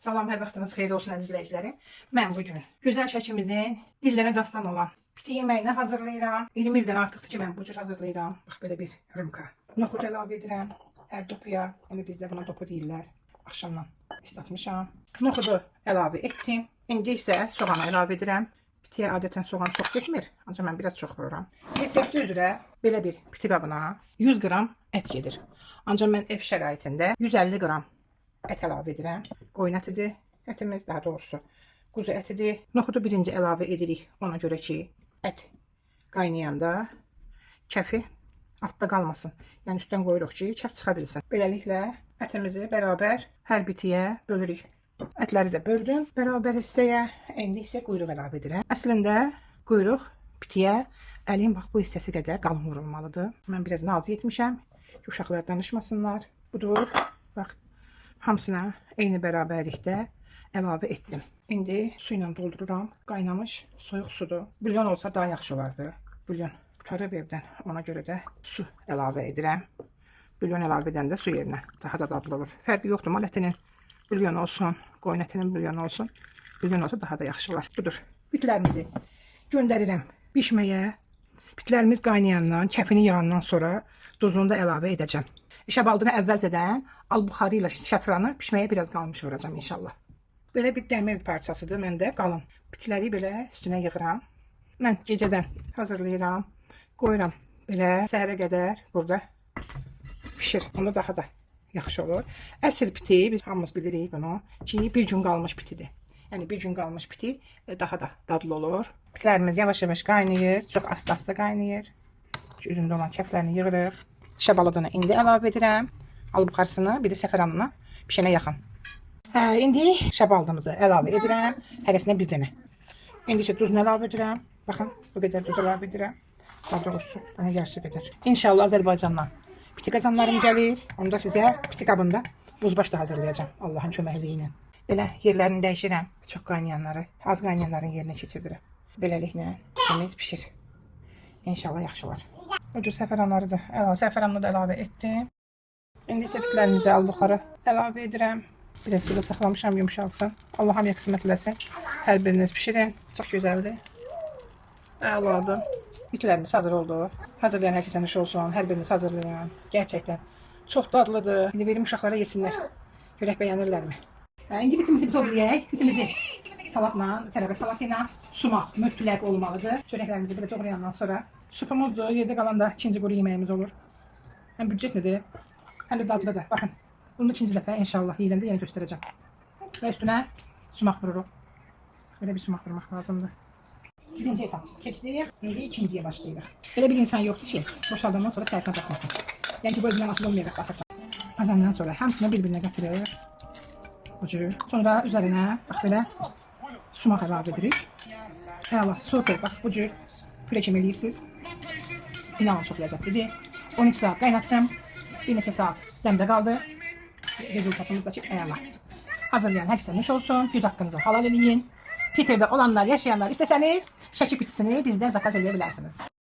Salam, hər vaxtınız xeyir olsun əziz izləyicilərim. Mən bugün gözəl şəkimizin dillərə dastan olan piti yeməyini hazırlayıram. 20 ildən artıqdır ki, mən bu cür hazırlayıram. Bax, belə bir rümka. Noxud əlavə edirəm. Hər dopuya, yəni bizdə buna dopu deyirlər. Axşamdan islatmışam. Noxudu əlavə etdim. İndi isə soğanı əlavə edirəm. Pitiyə adətən soğan çox getmir, ancaq mən biraz çox vururam. Resepti üzrə belə bir piti qabına 100 qram ət gedir. Ancaq mən ev şəraitində 150 qram ət əlavə edirəm. Qoyun ətidir, ətimiz daha doğrusu quzu ətidir. Noxudu birinci əlavə edirik, ona görə ki, ət qaynayanda kəfi altda qalmasın. Yəni üstdən qoyuruq ki, kəf çıxa bilsin. Beləliklə ətimizi bərabər hər bitiyə bölürük. Ətləri də böldüm bərabər hissəyə. İndi isə quyruq əlavə edirəm. Əslində quyruq bitiyə əlin bax bu hissəsi qədər qalın vurulmalıdır. Mən biraz nazik etmişəm ki, uşaqlar danışmasınlar. Budur. Bax, hamısına eyni bərabərlikdə əlavə etdim. İndi su ilə doldururam. Qaynamış soyuq sudur. Bulyon olsa daha yaxşı olardı. Bulyon qutarıb evdən. Ona görə də su əlavə edirəm. Bulyon əlavə edəndə su yerinə daha da dadlı olur. Fərqi yoxdur. Mal ətinin bulyon olsun, qoyun ətinin bulyon olsun. Bulyon olsa daha da yaxşı olar. Budur. Bitlərimizi göndərirəm bişməyə. Bitlərimiz qaynayandan, kəfini yağandan sonra duzunu da əlavə edəcəm. Şəbaldını əvvəlcədən al-buxarı ilə şəfranı pişməyə biraz qalmış vuracam inşallah. Belə bir dəmir parçasıdır məndə qalın. Bitləri belə üstünə yığıram. Mən gecədən hazırlayıram. Qoyuram belə səhərə qədər burada pişir. Onda daha da yaxşı olur. Əsl piti, biz hamımız bilirik bunu ki, bir gün qalmış pitidir. Yəni bir gün qalmış piti daha da dadlı olur. Bitlərimiz yavaş-yavaş qaynayır. Çox asta-asta qaynayır. Üzündə olan kəflərini yığırıq. Şəbaladını indi əlavə edirəm. Al-buxarısını, bir də səfəranını pişənə yaxın. İndi şəbaldımızı əlavə edirəm. Hərəsinə bir dənə. İndi isə duzunu əlavə edirəm. Baxın, bu qədər duz əlavə edirəm. Daha doğrusu, bunun yarısı qədər. İnşallah Azərbaycandan piti qazanlarım gəlir. Onu da sizə piti qabında buzbaş da hazırlayacağım. Allahın köməkliyi ilə. Belə yerlərini dəyişirəm. Çox qaynayanları, az qaynayanların yerinə keçirdirəm. Beləliklə temiz pişir. İnşallah yaxşı olar. Ödür səfəranları da səfəranını da əlavə etdim. İndi isə bitlərimizi al-buxarı əlavə edirəm. Biraz suda saxlamışam, yumuşalsın. Allah hamıya qismət eləsin. Hər biriniz pişirin. Çox gözəldir. Əladır. Bitlərimiz hazır oldu. Hazırlayan hər kəsə nuş olsun. Hər biriniz hazırlayan. Gerçəkdən çox dadlıdır. İndi verim uşaqlara yesinlər. Görək bəyənirlərmi? İndi bitimizi doğrayaq. Bitimizi salatla, tərəvə salatı ilə sumaq mütləq olmalıdır. Çörəklərimizi belə doğrayandan sonra supumuzdur. Yerdə qalan da ikinci quru yeməyimiz olur. Həm büdcətlidir, həm də dadlıdır. Baxın, bunu ikinci dəfə inşallah yeyiləndə yenə göstərəcəm. Və üstünə sumaq vururuq. Belə bir sumaq vurmaq lazımdır. Birinci etap keçdik. İndi ikinciyə başlayırıq. Belə bir insan yoxdur ki, boşaldandan sonra sərsinə baxmasın. Yəni ki, bu özündən asılı olmayaraq baxırsan. Azandan sonra hamısını bir-birinə qatırıq. Bu cür. Sonra üzərinə bax belə sumaq əlavə edirik. Əla, super. Bax bu cür püre kimi eləyirsiniz. İnanın çox ləzzətlidir. 13 saat qaynatdım. Bir neçə saat dəmdə qaldı. Rezultatımız da ki, əla. Hazırlayan hər kəsə nuş olsun. Yüz haqqınızı halal eləyin. Peter'də olanlar, yaşayanlar istəsəniz şəki pitisini bizdən zakaz edə bilərsiniz.